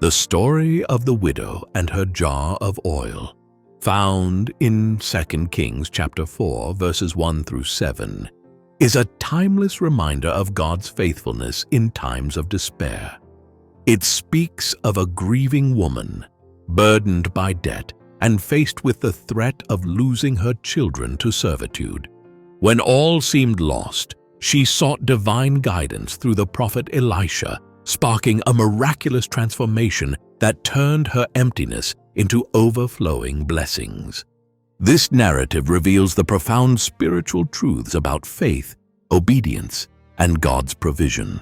The story of the widow and her jar of oil, found in 2 Kings chapter 4, verses 1 through 7, is a timeless reminder of God's faithfulness in times of despair. It speaks of a grieving woman, burdened by debt and faced with the threat of losing her children to servitude. When all seemed lost, she sought divine guidance through the prophet Elisha, sparking a miraculous transformation that turned her emptiness into overflowing blessings. This narrative reveals the profound spiritual truths about faith, obedience, and God's provision.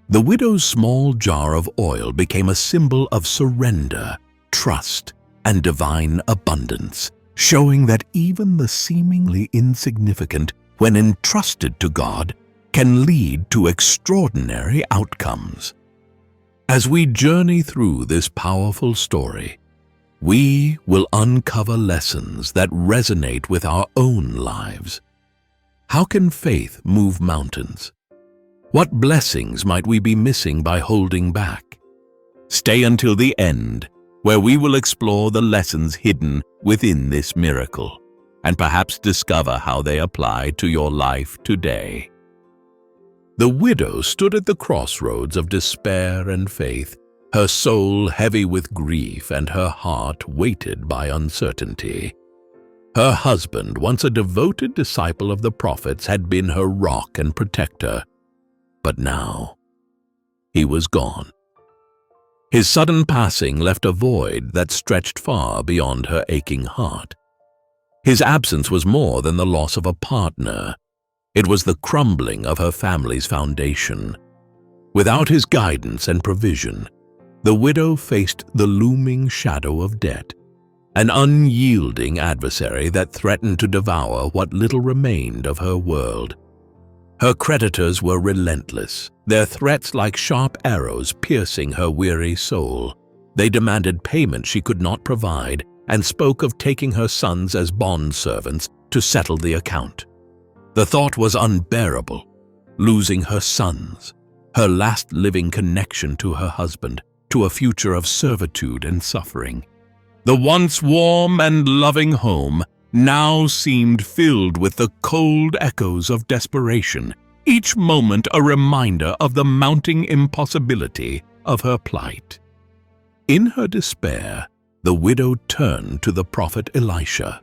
The widow's small jar of oil became a symbol of surrender, trust, and divine abundance, showing that even the seemingly insignificant, when entrusted to God, can lead to extraordinary outcomes. As we journey through this powerful story, we will uncover lessons that resonate with our own lives. How can faith move mountains? What blessings might we be missing by holding back? Stay until the end, where we will explore the lessons hidden within this miracle, and perhaps discover how they apply to your life today. The widow stood at the crossroads of despair and faith, her soul heavy with grief and her heart weighted by uncertainty. Her husband, once a devoted disciple of the prophets, had been her rock and protector, but now he was gone. His sudden passing left a void that stretched far beyond her aching heart. His absence was more than the loss of a partner. It was the crumbling of her family's foundation. Without his guidance and provision, the widow faced the looming shadow of debt, an unyielding adversary that threatened to devour what little remained of her world. Her creditors were relentless, their threats like sharp arrows piercing her weary soul. They demanded payment she could not provide and spoke of taking her sons as bondservants to settle the account. The thought was unbearable, losing her sons, her last living connection to her husband, to a future of servitude and suffering. The once warm and loving home now seemed filled with the cold echoes of desperation, each moment a reminder of the mounting impossibility of her plight. In her despair, the widow turned to the prophet Elisha.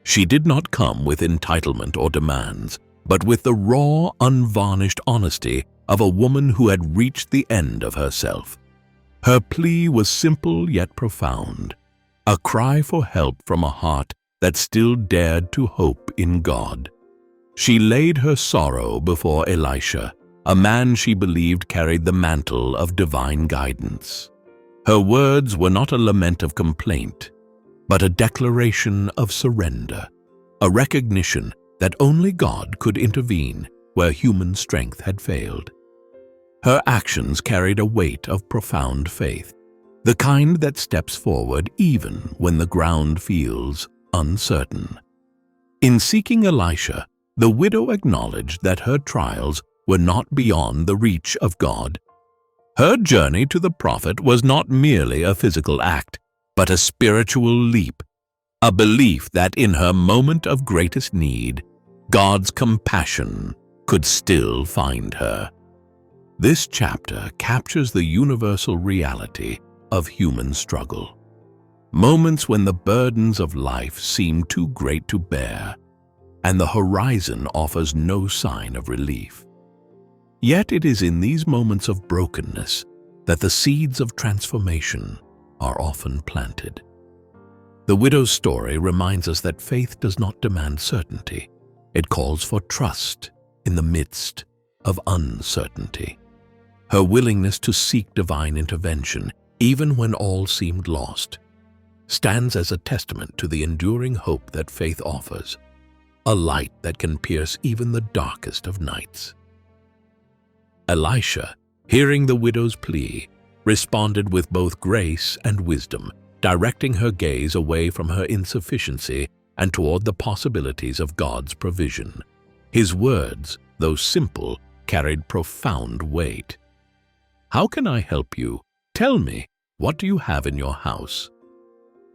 She did not come with entitlement or demands, but with the raw, unvarnished honesty of a woman who had reached the end of herself. Her plea was simple yet profound, a cry for help from a heart that still dared to hope in God. She laid her sorrow before Elisha, a man she believed carried the mantle of divine guidance. Her words were not a lament of complaint, but a declaration of surrender, a recognition that only God could intervene where human strength had failed. Her actions carried a weight of profound faith, the kind that steps forward even when the ground feels uncertain. In seeking Elisha, the widow acknowledged that her trials were not beyond the reach of God. Her journey to the prophet was not merely a physical act, but a spiritual leap, a belief that in her moment of greatest need, God's compassion could still find her. This chapter captures the universal reality of human struggle. Moments when the burdens of life seem too great to bear, and the horizon offers no sign of relief. Yet it is in these moments of brokenness that the seeds of transformation are often planted. The widow's story reminds us that faith does not demand certainty. It calls for trust in the midst of uncertainty. Her willingness to seek divine intervention, even when all seemed lost, stands as a testament to the enduring hope that faith offers, a light that can pierce even the darkest of nights. Elisha, hearing the widow's plea, responded with both grace and wisdom, directing her gaze away from her insufficiency and toward the possibilities of God's provision. His words, though simple, carried profound weight. "How can I help you? Tell me," "What do you have in your house?"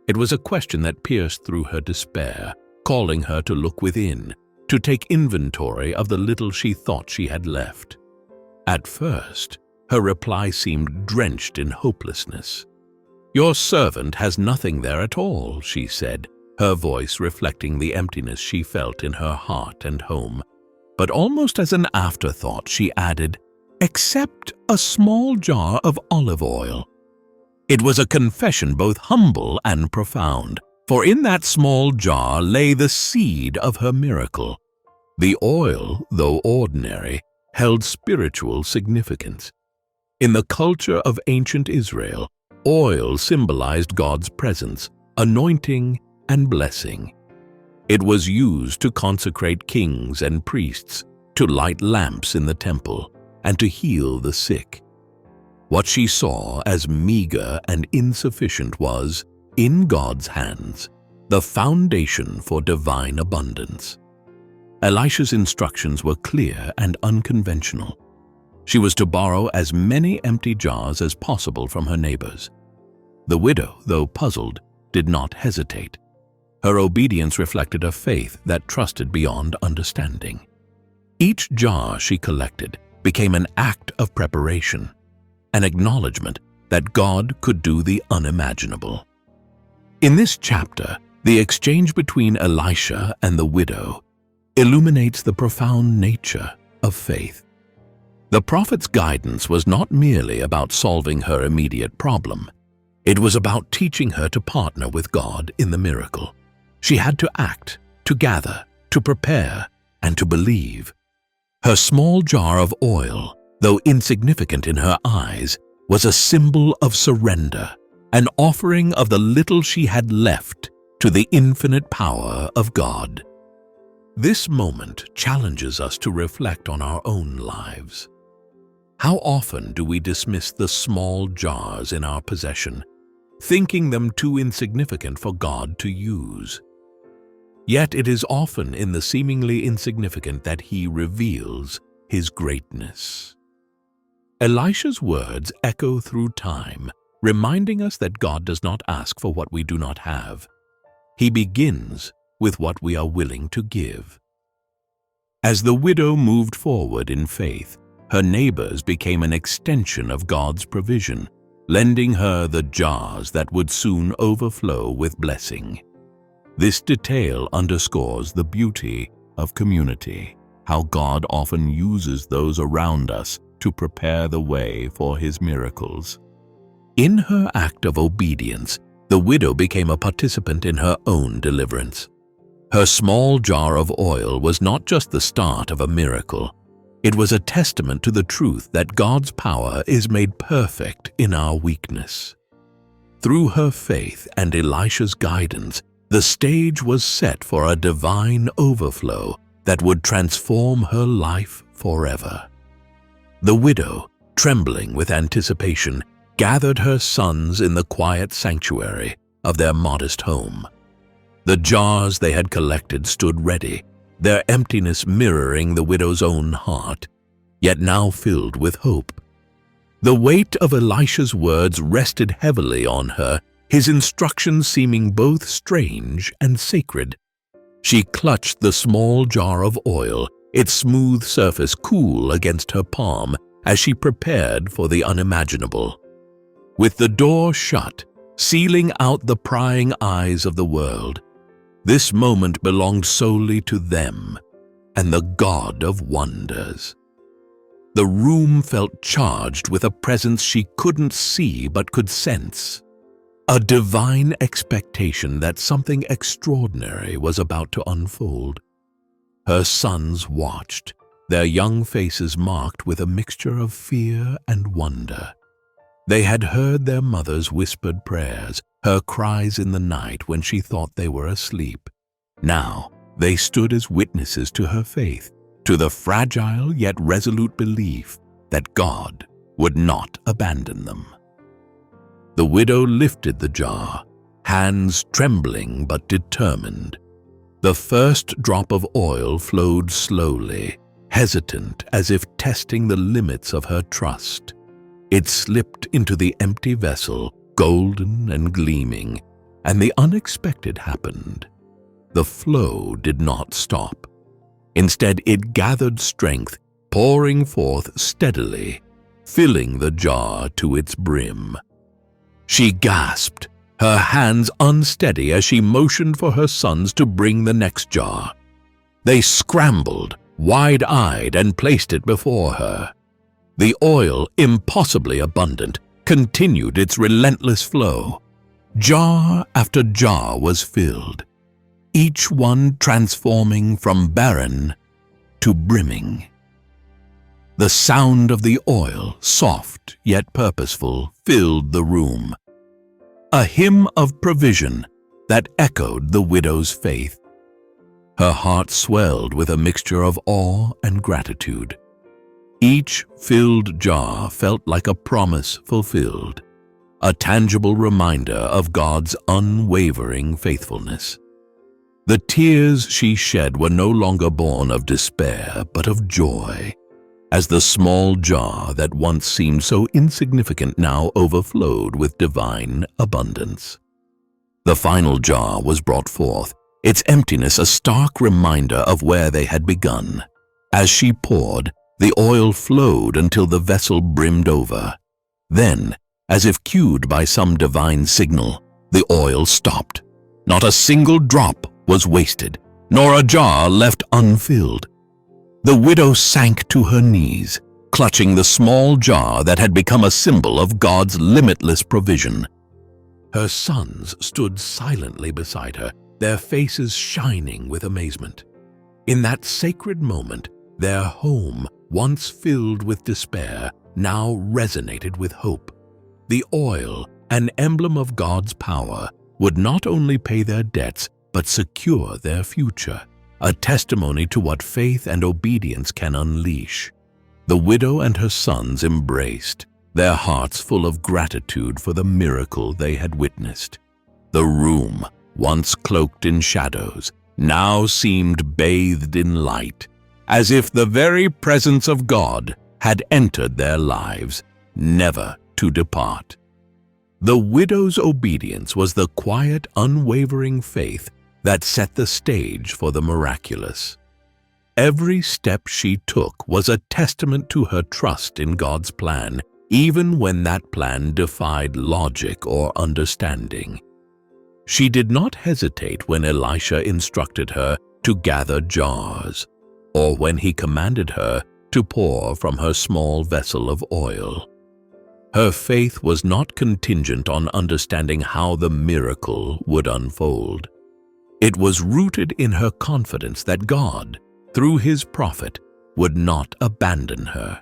It was a question that pierced through her despair, calling her to look within, to take inventory of the little she thought she had left. At first, her reply seemed drenched in hopelessness. "Your servant has nothing there at all," she said, her voice reflecting the emptiness she felt in her heart and home. But almost as an afterthought, she added, "Except a small jar of olive oil." It was a confession both humble and profound, for in that small jar lay the seed of her miracle. The oil, though ordinary, held spiritual significance. In the culture of ancient Israel, oil symbolized God's presence, anointing, and blessing. It was used to consecrate kings and priests, to light lamps in the temple, and to heal the sick. What she saw as meager and insufficient was, in God's hands, the foundation for divine abundance. Elisha's instructions were clear and unconventional. She was to borrow as many empty jars as possible from her neighbors. The widow, though puzzled, did not hesitate. Her obedience reflected a faith that trusted beyond understanding. Each jar she collected became an act of preparation, an acknowledgement that God could do the unimaginable. In this chapter, the exchange between Elisha and the widow illuminates the profound nature of faith. The prophet's guidance was not merely about solving her immediate problem. It was about teaching her to partner with God in the miracle. She had to act, to gather, to prepare, and to believe. Her small jar of oil, though insignificant in her eyes, was a symbol of surrender, an offering of the little she had left to the infinite power of God. This moment challenges us to reflect on our own lives. How often do we dismiss the small jars in our possession, thinking them too insignificant for God to use? Yet it is often in the seemingly insignificant that He reveals His greatness. Elisha's words echo through time, reminding us that God does not ask for what we do not have. He begins with what we are willing to give. As the widow moved forward in faith, her neighbors became an extension of God's provision, lending her the jars that would soon overflow with blessing. This detail underscores the beauty of community, how God often uses those around us to prepare the way for His miracles. In her act of obedience, the widow became a participant in her own deliverance. Her small jar of oil was not just the start of a miracle. It was a testament to the truth that God's power is made perfect in our weakness. Through her faith and Elisha's guidance, the stage was set for a divine overflow that would transform her life forever. The widow, trembling with anticipation, gathered her sons in the quiet sanctuary of their modest home. The jars they had collected stood ready, their emptiness mirroring the widow's own heart, yet now filled with hope. The weight of Elisha's words rested heavily on her, his instructions seeming both strange and sacred. She clutched the small jar of oil, its smooth surface cool against her palm, as she prepared for the unimaginable. With the door shut, sealing out the prying eyes of the world, this moment belonged solely to them and the God of wonders. The room felt charged with a presence she couldn't see but could sense, a divine expectation that something extraordinary was about to unfold. Her sons watched, their young faces marked with a mixture of fear and wonder. They had heard their mother's whispered prayers, her cries in the night when she thought they were asleep. Now they stood as witnesses to her faith, to the fragile yet resolute belief that God would not abandon them. The widow lifted the jar, hands trembling but determined. The first drop of oil flowed slowly, hesitant as if testing the limits of her trust. It slipped into the empty vessel, golden and gleaming, and the unexpected happened. The flow did not stop. Instead, it gathered strength, pouring forth steadily, filling the jar to its brim. She gasped, her hands unsteady as she motioned for her sons to bring the next jar. They scrambled, wide-eyed, and placed it before her. The oil, impossibly abundant, continued its relentless flow. Jar after jar was filled, each one transforming from barren to brimming. The sound of the oil, soft yet purposeful, filled the room. A hymn of provision that echoed the widow's faith. Her heart swelled with a mixture of awe and gratitude. Each filled jar felt like a promise fulfilled, a tangible reminder of God's unwavering faithfulness. The tears she shed were no longer born of despair, but of joy, as the small jar that once seemed so insignificant now overflowed with divine abundance. The final jar was brought forth, its emptiness a stark reminder of where they had begun. As she poured, the oil flowed until the vessel brimmed over. Then, as if cued by some divine signal, the oil stopped. Not a single drop was wasted, nor a jar left unfilled. The widow sank to her knees, clutching the small jar that had become a symbol of God's limitless provision. Her sons stood silently beside her, their faces shining with amazement. In that sacred moment, their home, once filled with despair, now resonated with hope. The oil, an emblem of God's power, would not only pay their debts, but secure their future, a testimony to what faith and obedience can unleash. The widow and her sons embraced, their hearts full of gratitude for the miracle they had witnessed. The room, once cloaked in shadows, now seemed bathed in light, as if the very presence of God had entered their lives, never to depart. The widow's obedience was the quiet, unwavering faith that set the stage for the miraculous. Every step she took was a testament to her trust in God's plan, even when that plan defied logic or understanding. She did not hesitate when Elisha instructed her to gather jars, or when he commanded her to pour from her small vessel of oil. Her faith was not contingent on understanding how the miracle would unfold. It was rooted in her confidence that God, through his prophet, would not abandon her.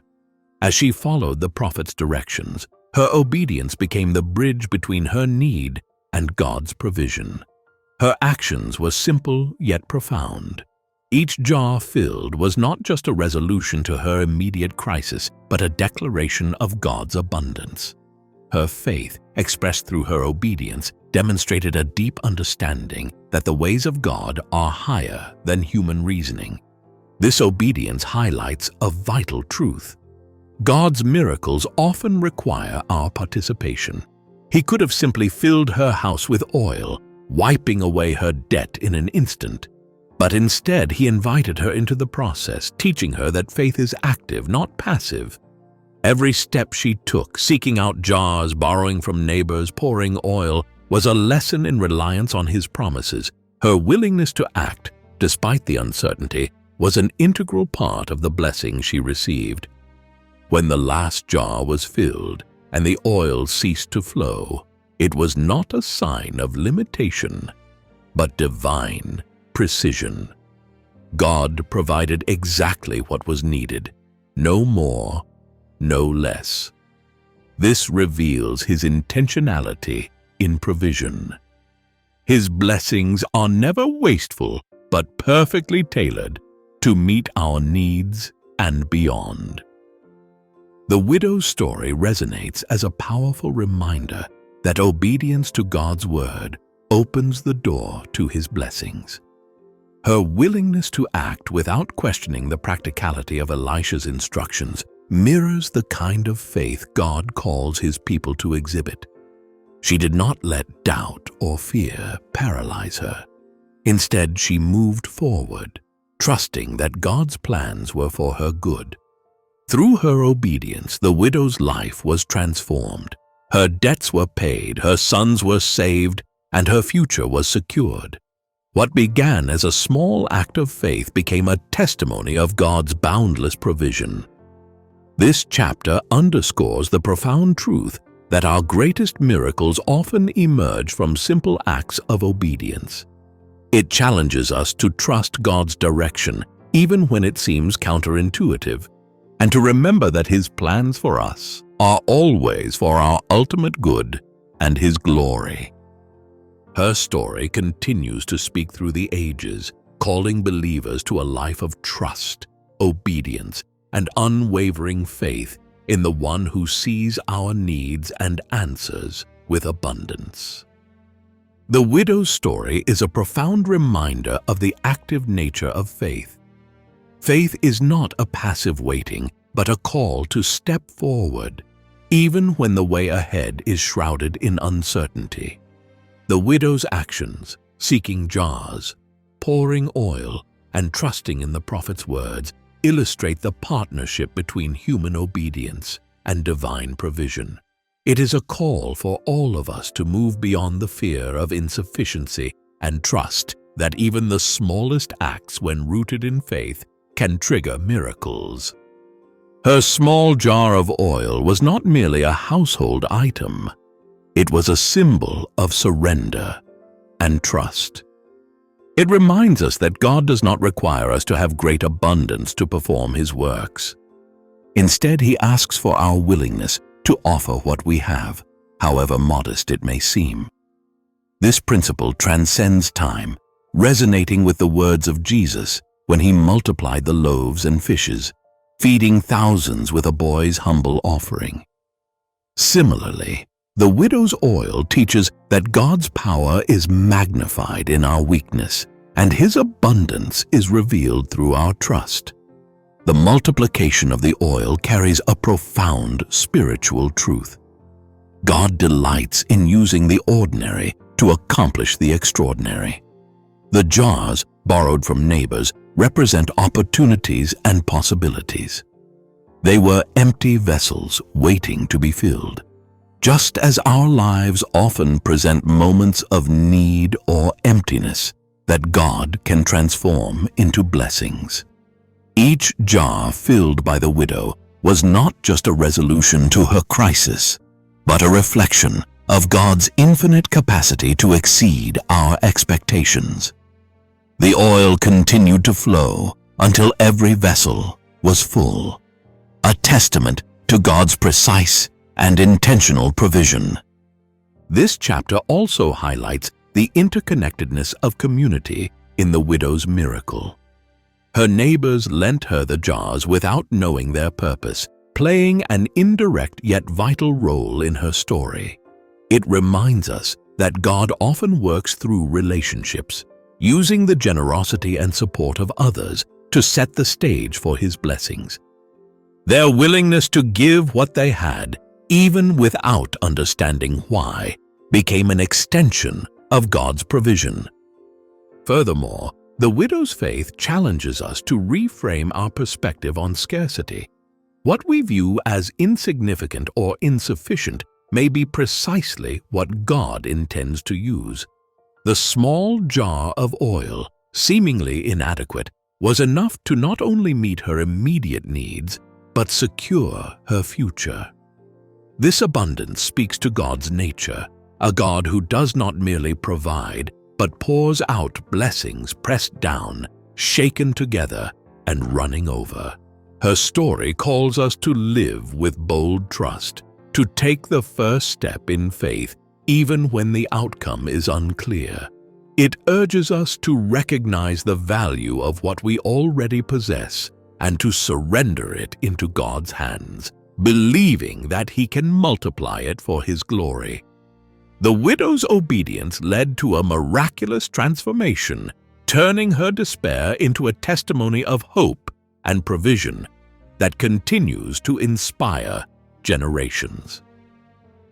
As she followed the prophet's directions, her obedience became the bridge between her need and God's provision. Her actions were simple yet profound. Each jar filled was not just a resolution to her immediate crisis, but a declaration of God's abundance. Her faith, expressed through her obedience, demonstrated a deep understanding that the ways of God are higher than human reasoning. This obedience highlights a vital truth. God's miracles often require our participation. He could have simply filled her house with oil, wiping away her debt in an instant. But instead, he invited her into the process, teaching her that faith is active, not passive. Every step she took, seeking out jars, borrowing from neighbors, pouring oil, was a lesson in reliance on his promises. Her willingness to act, despite the uncertainty, was an integral part of the blessing she received. When the last jar was filled and the oil ceased to flow, it was not a sign of limitation, but divine precision. God provided exactly what was needed, no more, no less. This reveals his intentionality in provision. His blessings are never wasteful, but perfectly tailored to meet our needs and beyond. The widow's story resonates as a powerful reminder that obedience to God's word opens the door to his blessings. Her willingness to act without questioning the practicality of Elisha's instructions mirrors the kind of faith God calls his people to exhibit. She did not let doubt or fear paralyze her. Instead, she moved forward, trusting that God's plans were for her good. Through her obedience, the widow's life was transformed. Her debts were paid, her sons were saved, and her future was secured. What began as a small act of faith became a testimony of God's boundless provision. This chapter underscores the profound truth that our greatest miracles often emerge from simple acts of obedience. It challenges us to trust God's direction, even when it seems counterintuitive, and to remember that His plans for us are always for our ultimate good and His glory. Her story continues to speak through the ages, calling believers to a life of trust, obedience, and unwavering faith in the One who sees our needs and answers with abundance. The widow's story is a profound reminder of the active nature of faith. Faith is not a passive waiting, but a call to step forward, even when the way ahead is shrouded in uncertainty. The widow's actions, seeking jars, pouring oil, and trusting in the prophet's words, illustrate the partnership between human obedience and divine provision. It is a call for all of us to move beyond the fear of insufficiency and trust that even the smallest acts, when rooted in faith, can trigger miracles. Her small jar of oil was not merely a household item. It was a symbol of surrender and trust. It reminds us that God does not require us to have great abundance to perform His works. Instead, He asks for our willingness to offer what we have, however modest it may seem. This principle transcends time, resonating with the words of Jesus when He multiplied the loaves and fishes, feeding thousands with a boy's humble offering. Similarly, the widow's oil teaches that God's power is magnified in our weakness, and His abundance is revealed through our trust. The multiplication of the oil carries a profound spiritual truth. God delights in using the ordinary to accomplish the extraordinary. The jars, borrowed from neighbors, represent opportunities and possibilities. They were empty vessels waiting to be filled. Just as our lives often present moments of need or emptiness that God can transform into blessings. Each jar filled by the widow was not just a resolution to her crisis, but a reflection of God's infinite capacity to exceed our expectations. The oil continued to flow until every vessel was full, a testament to God's precise and intentional provision. This chapter also highlights the interconnectedness of community in the widow's miracle. Her neighbors lent her the jars without knowing their purpose, playing an indirect yet vital role in her story. It reminds us that God often works through relationships, using the generosity and support of others to set the stage for His blessings. Their willingness to give what they had, even without understanding why, became an extension of God's provision. Furthermore, the widow's faith challenges us to reframe our perspective on scarcity. What we view as insignificant or insufficient may be precisely what God intends to use. The small jar of oil, seemingly inadequate, was enough to not only meet her immediate needs, but secure her future. This abundance speaks to God's nature, a God who does not merely provide, but pours out blessings pressed down, shaken together, and running over. Her story calls us to live with bold trust, to take the first step in faith even when the outcome is unclear. It urges us to recognize the value of what we already possess and to surrender it into God's hands, believing that He can multiply it for His glory. The widow's obedience led to a miraculous transformation, turning her despair into a testimony of hope and provision that continues to inspire generations.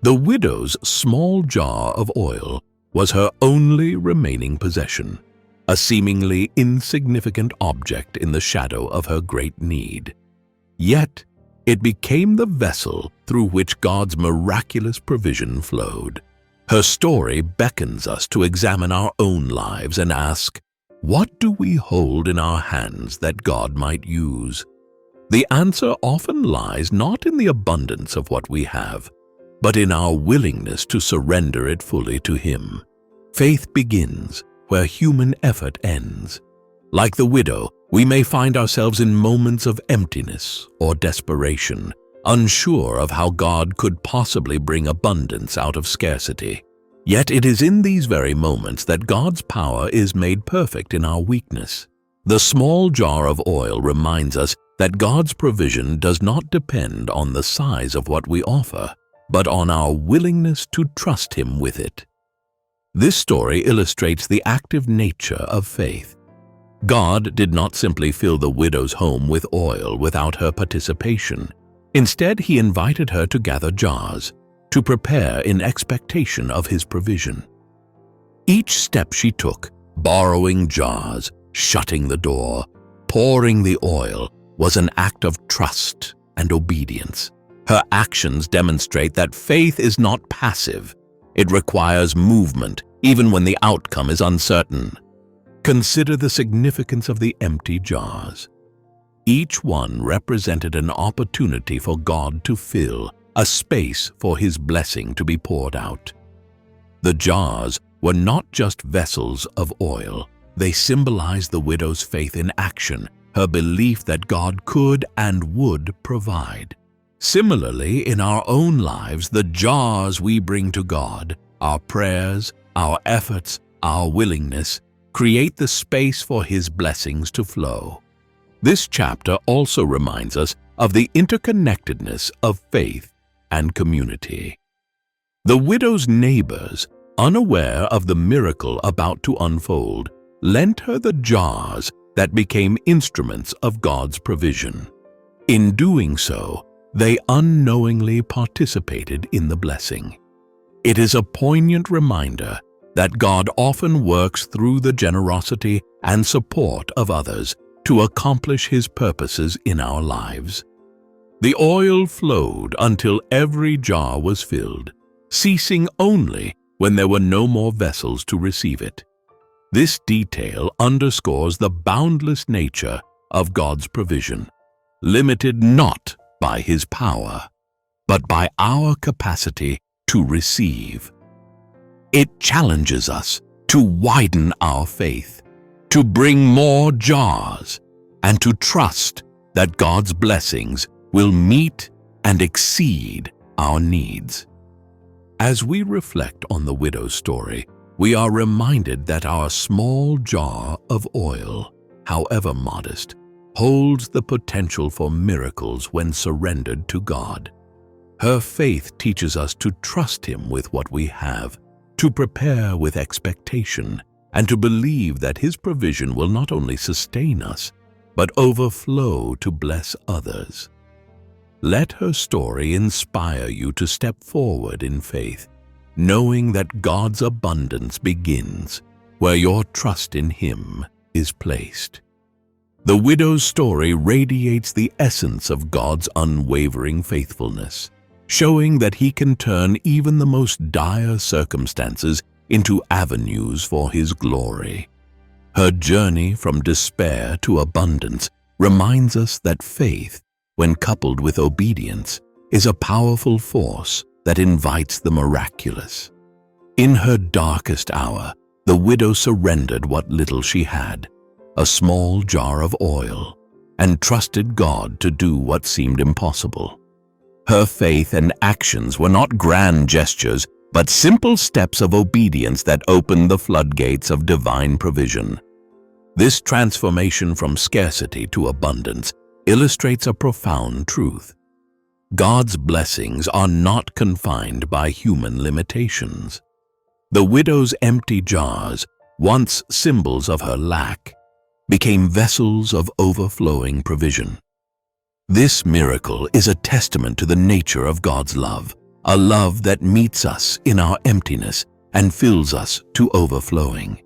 The widow's small jar of oil was her only remaining possession, a seemingly insignificant object in the shadow of her great need. Yet, it became the vessel through which God's miraculous provision flowed. Her story beckons us to examine our own lives and ask, what do we hold in our hands that God might use? The answer often lies not in the abundance of what we have, but in our willingness to surrender it fully to Him. Faith begins where human effort ends. Like the widow, we may find ourselves in moments of emptiness or desperation, unsure of how God could possibly bring abundance out of scarcity. Yet it is in these very moments that God's power is made perfect in our weakness. The small jar of oil reminds us that God's provision does not depend on the size of what we offer, but on our willingness to trust Him with it. This story illustrates the active nature of faith. God did not simply fill the widow's home with oil without her participation. Instead, He invited her to gather jars, to prepare in expectation of His provision. Each step she took, borrowing jars, shutting the door, pouring the oil, was an act of trust and obedience. Her actions demonstrate that faith is not passive. It requires movement, even when the outcome is uncertain. Consider the significance of the empty jars. Each one represented an opportunity for God to fill, a space for His blessing to be poured out. The jars were not just vessels of oil. They symbolized the widow's faith in action, her belief that God could and would provide. Similarly, in our own lives, the jars we bring to God, our prayers, our efforts, our willingness, create the space for His blessings to flow. This chapter also reminds us of the interconnectedness of faith and community. The widow's neighbors, unaware of the miracle about to unfold, lent her the jars that became instruments of God's provision. In doing so, they unknowingly participated in the blessing. It is a poignant reminder that God often works through the generosity and support of others to accomplish His purposes in our lives. The oil flowed until every jar was filled, ceasing only when there were no more vessels to receive it. This detail underscores the boundless nature of God's provision, limited not by His power, but by our capacity to receive. It challenges us to widen our faith, to bring more jars, and to trust that God's blessings will meet and exceed our needs. As we reflect on the widow's story, we are reminded that our small jar of oil, however modest, holds the potential for miracles when surrendered to God. Her faith teaches us to trust Him with what we have, to prepare with expectation, and to believe that His provision will not only sustain us, but overflow to bless others. Let her story inspire you to step forward in faith, knowing that God's abundance begins where your trust in Him is placed. The widow's story radiates the essence of God's unwavering faithfulness, showing that He can turn even the most dire circumstances into avenues for His glory. Her journey from despair to abundance reminds us that faith, when coupled with obedience, is a powerful force that invites the miraculous. In her darkest hour, the widow surrendered what little she had, a small jar of oil, and trusted God to do what seemed impossible. Her faith and actions were not grand gestures, but simple steps of obedience that opened the floodgates of divine provision. This transformation from scarcity to abundance illustrates a profound truth. God's blessings are not confined by human limitations. The widow's empty jars, once symbols of her lack, became vessels of overflowing provision. This miracle is a testament to the nature of God's love, a love that meets us in our emptiness and fills us to overflowing.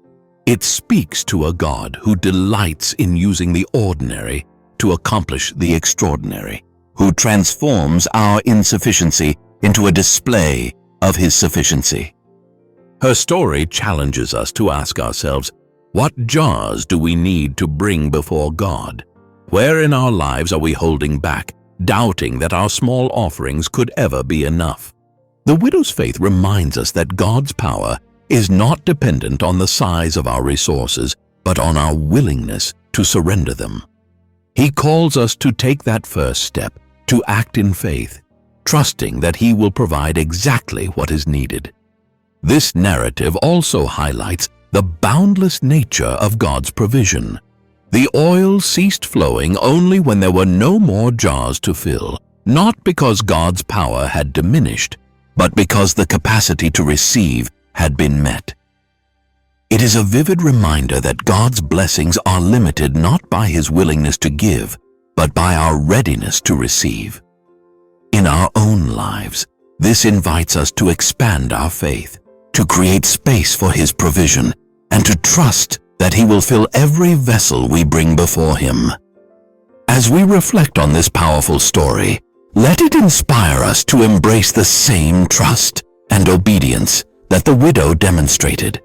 It speaks to a God who delights in using the ordinary to accomplish the extraordinary, who transforms our insufficiency into a display of His sufficiency. Her story challenges us to ask ourselves, what jars do we need to bring before God? Where in our lives are we holding back, doubting that our small offerings could ever be enough? The widow's faith reminds us that God's power is not dependent on the size of our resources, but on our willingness to surrender them. He calls us to take that first step, to act in faith, trusting that He will provide exactly what is needed. This narrative also highlights the boundless nature of God's provision. The oil ceased flowing only when there were no more jars to fill, not because God's power had diminished, but because the capacity to receive had been met. It is a vivid reminder that God's blessings are limited not by His willingness to give, but by our readiness to receive. In our own lives, this invites us to expand our faith, to create space for His provision, and to trust that He will fill every vessel we bring before Him. As we reflect on this powerful story, let it inspire us to embrace the same trust and obedience that the widow demonstrated.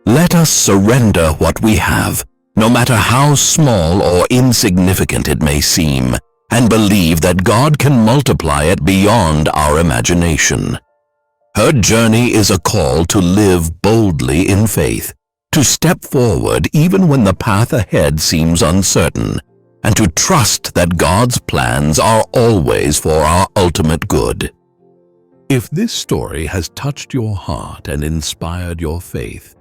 Let us surrender what we have, no matter how small or insignificant it may seem, and believe that God can multiply it beyond our imagination. Her journey is a call to live boldly in faith, to step forward even when the path ahead seems uncertain, and to trust that God's plans are always for our ultimate good. If this story has touched your heart and inspired your faith,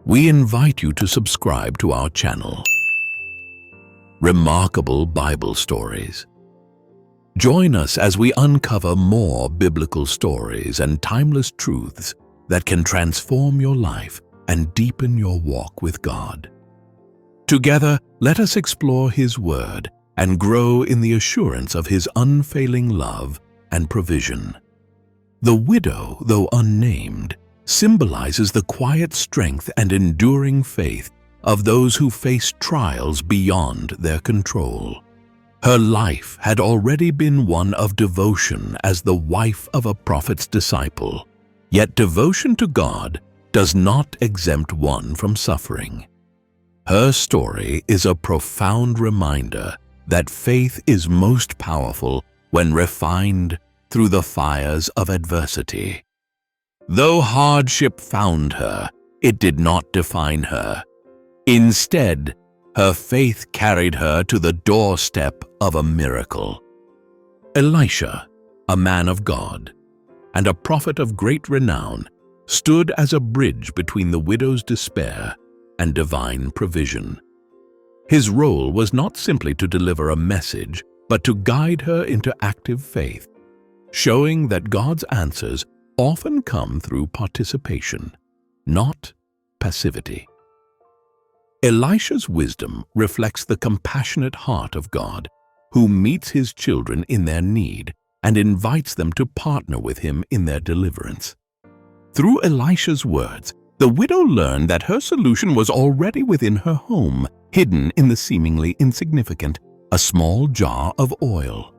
we invite you to subscribe to our channel. Remarkable Bible Stories. Join us as we uncover more biblical stories and timeless truths that can transform your life and deepen your walk with God. Together, let us explore His Word and grow in the assurance of His unfailing love and provision. The widow, though unnamed, symbolizes the quiet strength and enduring faith of those who face trials beyond their control. Her life had already been one of devotion as the wife of a prophet's disciple, yet devotion to God does not exempt one from suffering. Her story is a profound reminder that faith is most powerful when refined through the fires of adversity. Though hardship found her, it did not define her. Instead, her faith carried her to the doorstep of a miracle. Elisha, a man of God and a prophet of great renown, stood as a bridge between the widow's despair and divine provision. His role was not simply to deliver a message, but to guide her into active faith, showing that God's answers often come through participation, not passivity. Elisha's wisdom reflects the compassionate heart of God, who meets His children in their need and invites them to partner with Him in their deliverance. Through Elisha's words, the widow learned that her solution was already within her home, hidden in the seemingly insignificant, a small jar of oil.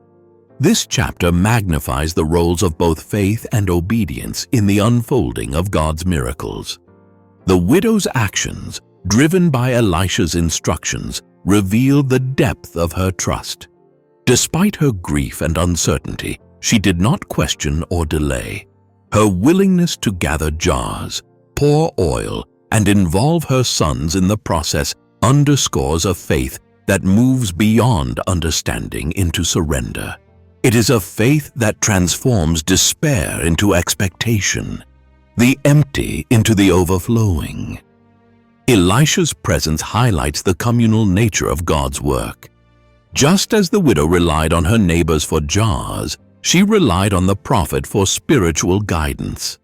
This chapter magnifies the roles of both faith and obedience in the unfolding of God's miracles. The widow's actions, driven by Elisha's instructions, reveal the depth of her trust. Despite her grief and uncertainty, she did not question or delay. Her willingness to gather jars, pour oil, and involve her sons in the process underscores a faith that moves beyond understanding into surrender. It is a faith that transforms despair into expectation, the empty into the overflowing. Elisha's presence highlights the communal nature of God's work. Just as the widow relied on her neighbors for jars, she relied on the prophet for spiritual guidance.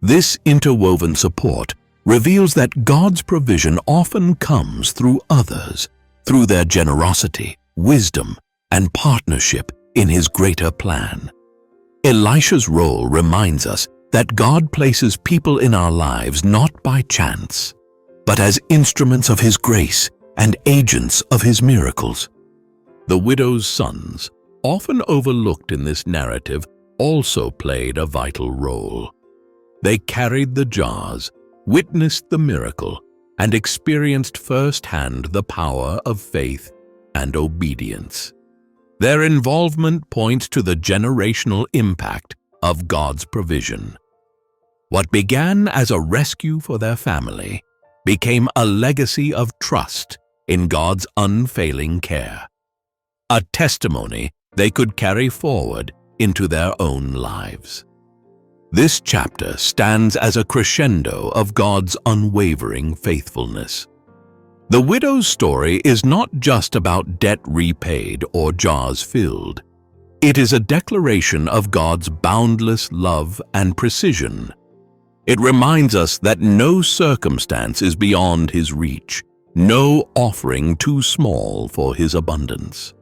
This interwoven support reveals that God's provision often comes through others, through their generosity, wisdom, and partnership in His greater plan. Elisha's role reminds us that God places people in our lives not by chance, but as instruments of His grace and agents of His miracles. The widow's sons, often overlooked in this narrative, also played a vital role. They carried the jars, witnessed the miracle, and experienced firsthand the power of faith and obedience. Their involvement points to the generational impact of God's provision. What began as a rescue for their family became a legacy of trust in God's unfailing care, a testimony they could carry forward into their own lives. This chapter stands as a crescendo of God's unwavering faithfulness. The widow's story is not just about debt repaid or jars filled. It is a declaration of God's boundless love and precision. It reminds us that no circumstance is beyond His reach, no offering too small for His abundance.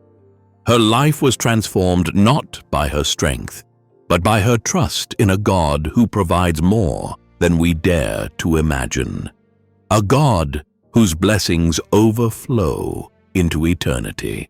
Her life was transformed not by her strength, but by her trust in a God who provides more than we dare to imagine. A God whose blessings overflow into eternity.